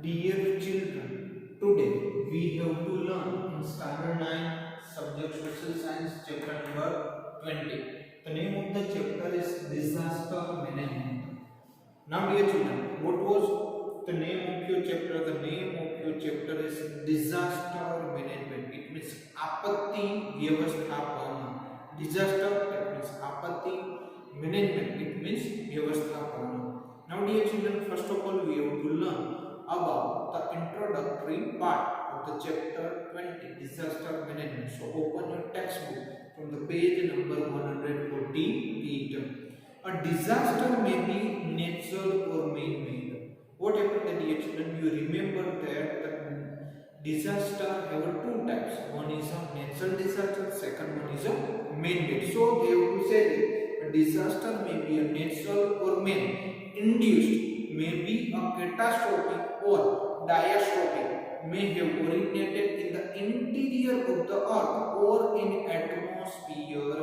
Dear children, today we have to learn in Standard 9 Subject Social Science chapter number 20. The name of the chapter is Disaster Management. Now dear children, what was the name of your chapter? The name of your chapter is Disaster Management. It means आपत्ति व्यवस्थापन. Disaster, that means आपत्ति. Management, it means व्यवस्थापन. Now dear children, first of all we have to learn about the introductory part of the chapter 20, Disaster Management. So open your textbook from the page number 148. A disaster may be natural or man-made. What happened, dear children? You remember that the disaster have two types. One is a natural disaster, second one is a man-made. So they have to say that a disaster may be a natural or man-induced, may be a catastrophic or diastrophic, may have originated in the interior of the earth or in atmosphere.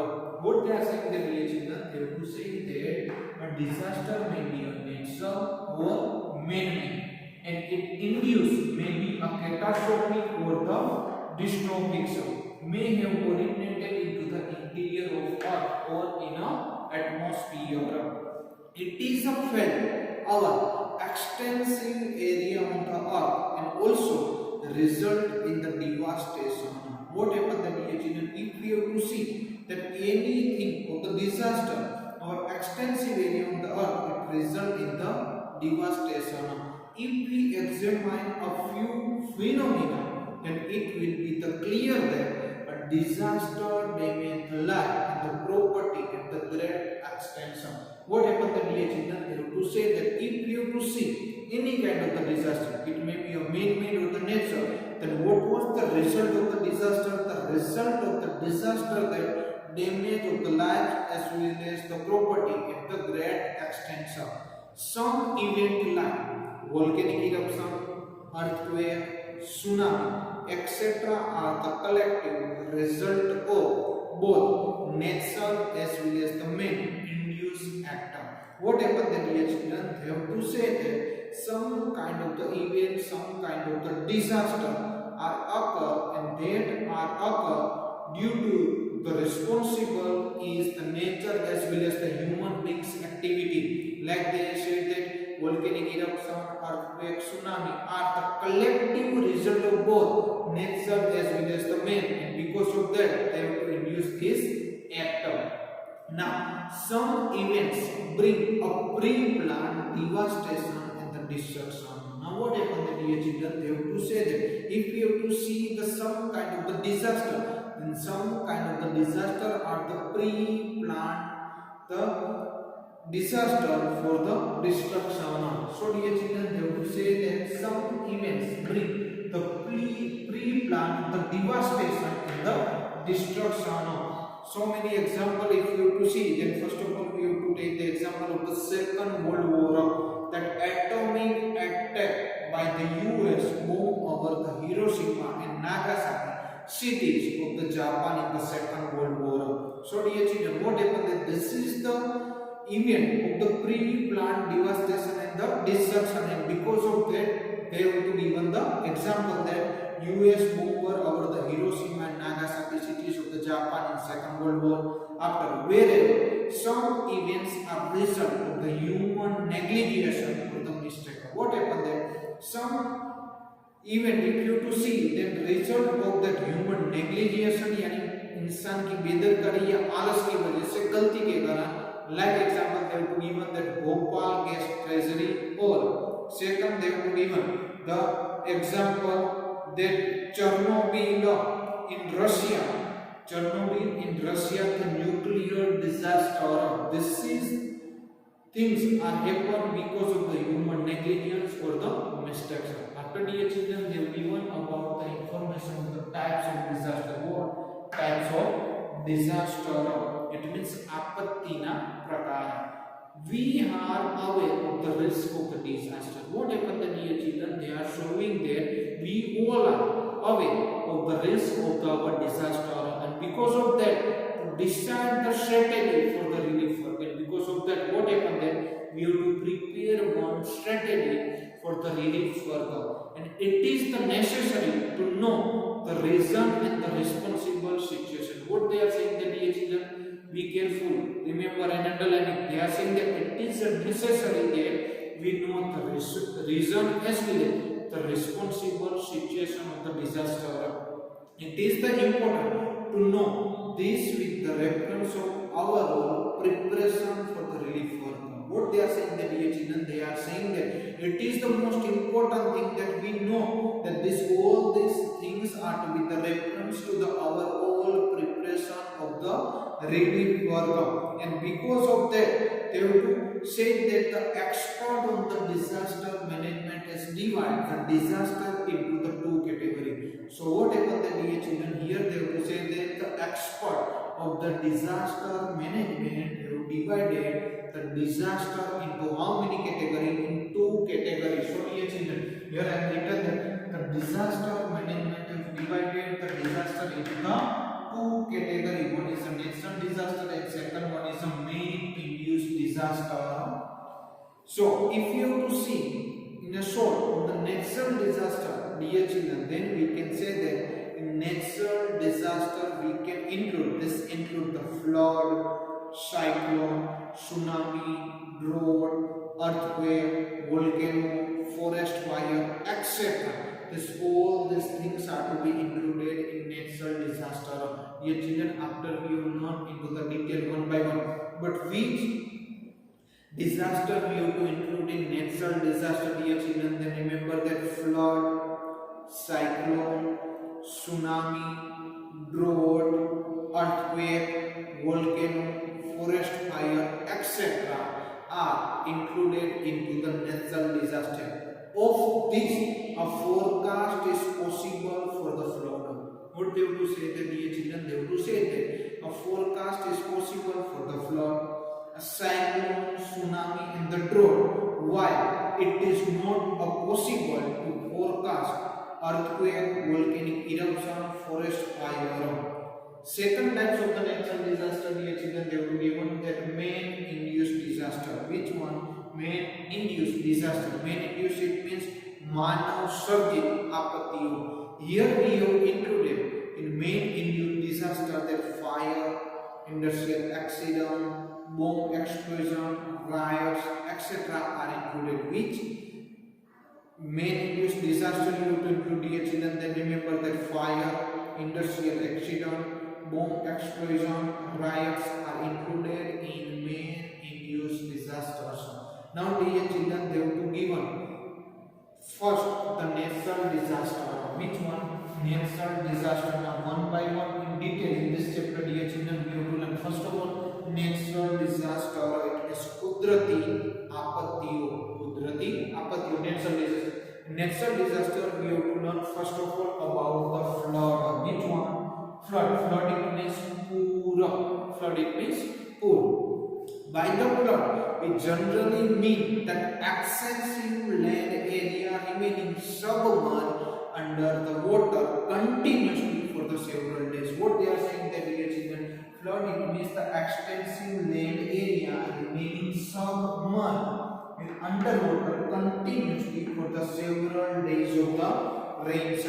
What they are saying, dear children, they have to say that a disaster may be a natural or man-made, and it induced may be a catastrophic or the dystrophic, may have originated into the interior of earth or in a atmosphere. It is a fact our extensive area on the earth and also result in the devastation. What happened, dear children? If we have to see that anything of the disaster, our extensive area on the earth, it result in the devastation. If we examine a few phenomena, then it will be the clear that a disaster damage the life and the property at the great extension. What happened, dear children? They have to say that if you have to see any kind of the disaster, it may be a man-made or the natural, then what was the result of the disaster? The result of the disaster, that damage of the life as well as the property at the great extension. Some event like volcanic eruption, earthquake, tsunami, etc. are the collective result of both natural as well as the man-induced act. What happened, dear children? They have to say that some kind of the event, some kind of the disaster are occur, and that are occur due to the responsible is the nature as well as the human beings activity. Like they said that volcanic eruption, earthquake, tsunami are the collective result of both nature as well as the man, and because of that they have to induce this act. Now some events bring a pre-planned devastation and the destruction. Now what happened, dear children? They have to say that if we have to see the some kind of the disaster, then some kind of the disaster are the pre-planned the disaster for the destruction. So dear children, they have to say that some events bring the pre-planned the devastation and the destruction. So many example if you have to see, then first of all we have to take the example of the Second World War, that atomic attack by the US bomb over the Hiroshima and Nagasaki cities of the Japan in the Second World War. So dear children, what happened, that this is the event of the pre-planned devastation and the destruction, and because of that they have to given the example that US bomber over the Hiroshima and Nagasaki cities of the Japan in Second World War. After, wherever some events are result of the human negligence or the mistake. What happened there? Some event if you to see then result of that human negligence, यानी इंसान की बेदरकारी या आलस की वजह से गलती के कारण. Like example they have to given that Bhopal gas treasury, or second they have to given the example that Chernobyl in Russia, the nuclear disaster. This is things are happen because of the human negligence or the mistakes. After, dear children, they have given about the information of the types of disaster. What types of disaster? It means आपत्ति ना प्रकार. We are aware of the risk of the disaster. What happened, dear children? They are showing that we all are aware of the risk of the disaster, and because of that, to decide the strategy for the relief work. And because of that, what happened, that we have to prepare one strategy for the relief work, and it is the necessary to know the reason and the responsible situation. What they are saying that, dear children, be careful, remember and underline it. They are saying that it is necessary that we know the reason as well as the responsible situation of the disaster. It is the important to know this with the reference of our preparation for the relief work. What they are saying that, dear children, they are saying that it is the most important thing that we know that all these things are to be the reference to the our all preparation of the relief work. And because of that, they have to say that the expert on the disaster management has divided the disaster into the two categories. So what happened that, dear children, here they have to say that the expert of the disaster management have divided the disaster into how many categories? In two categories. So dear children, here I have written that the disaster management have divided the disaster into the two categories. One is a natural disaster and second one is a man-induced disaster. So if you have to see in a short on the natural disaster, dear children, then we can say that in natural disaster we can include the flood, cyclone, tsunami, drought, earthquake, volcano, forest fire, etc. All these things are to be included in natural disaster. Dear children, after we will learn into the detail one by one, but which disaster we have to include in natural disaster, dear children? Then remember that flood, cyclone, tsunami, drought, earthquake, volcano, forest fire, etc. are included into the natural disaster. Of this, a forecast is possible for the flood. What they have to say that, dear children? They have to say that a forecast is possible for the flood, a cyclone, tsunami, and the drought. Why? It is not possible to forecast earthquake, volcanic eruption, forest fire. Second types of the natural disaster, dear children, they will be given that man-induced disaster. Which one? Man-induced disaster. Man-induced, it means manav sarjit apattiyo. Here we have included in man-induced disaster that fire, industrial accident, bomb explosion, riots, etc. are included. Which man-induced disaster you have to include, dear children? Then remember that fire, industrial accident, bomb explosion, riots are included in man-induced disasters. Now, dear children, they have to given first the natural disaster. Which one? Natural disaster. Now, one by one in detail in this chapter, dear children, we have to learn. First of all, natural disaster. It is kudrati apattiyo. Kudrati apattiyo. Natural disaster. Natural disaster, we have to learn first of all about the flood. Which one? Flood. Flood, it means poor. Flood, it means poor. By the flood, we generally mean that extensive land area remaining submerged under the water continuously for the several days. What they are saying that, dear children? Flood, it means the extensive land area remaining submerged underwater continuously for the several days of the rains.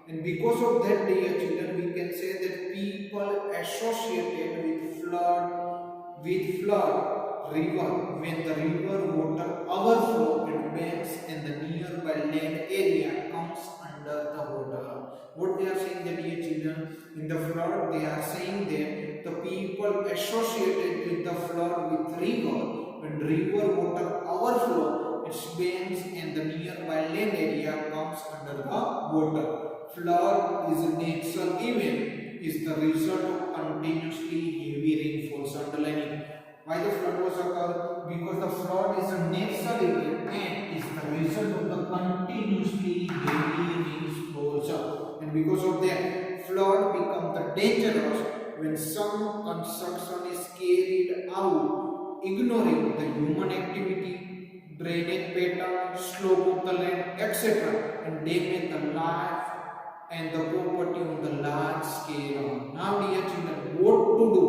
And because of that, dear children, we can say that people associated with flood river, when the river water overflow and banks and the nearby land area comes under the water. What they are saying that, dear children, in the flood, they are saying that the people associated with the flood with river, when river water overflow, its banks and the nearby land area comes under the water. Flood is a natural event, is the result of continuously heavy rainfalls. Underlining why the flood was occurred? Because the flood is a natural event and is the result of the continuously heavy rainfalls. And because of that, flood becomes the dangerous when some construction is carried out ignoring the human activity, drainage pattern, slope of the land, etc., and damage the life and the property on the large scale. Now, dear children, what to do?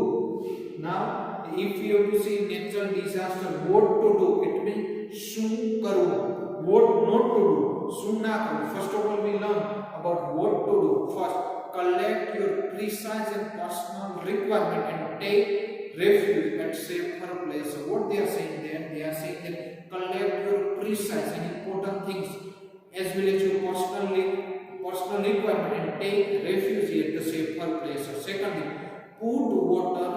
Now, if you have to see natural disaster, what to do? It means શું કરવું? what not to do. શું ના કરવું. First of all, we learn about what to do. First, collect your precise and personal requirement and take refuge at safer place. So what they are saying there? They are saying that collect your precise and important things as well as your personal requirement and take refuge at the safer place. So secondly, put water,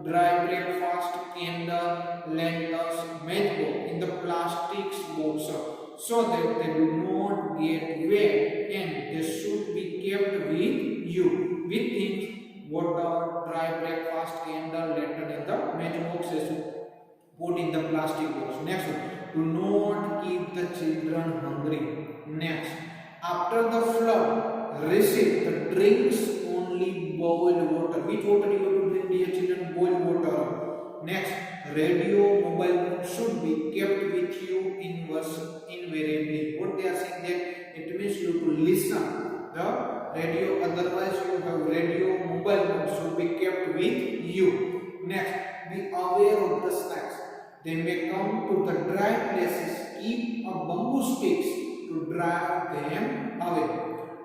dry breakfast, candle, lanterns, matchbox in the plastic box so that they do not get wet and they should be kept with you. With things, water, dry breakfast, candle, lantern in the matchbox is put in the plastic box. Next one, do not keep the children hungry. Next, after the flood, receive the drinks only boiled water. Which water you have to drink, dear children? Boiled water. Next, radio, mobile phone should be kept with you invariably. What they are saying that it means you have to listen the radio, otherwise you have radio, mobile phone should be kept with you. Next, be aware of the snakes. They may come to the dry places. Keep a bamboo sticks to drive them away.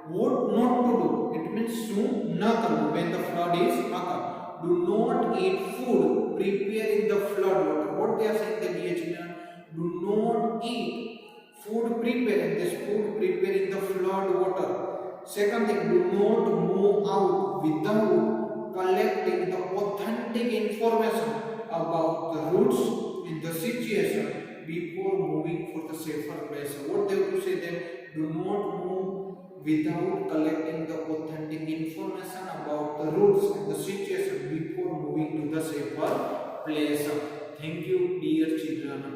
What not to do? It means શું ન કરવું when the flood is occur. Do not eat food prepared in the flood water. What they are saying, dear children? Do not eat food prepared, and this food prepared in the flood water. Second thing, do not move out without collecting the authentic information about the routes in the situation before moving for the safer place. What they will say then, do not move without collecting the authentic information about the routes and the situation before moving to the safer place. Thank you, dear children.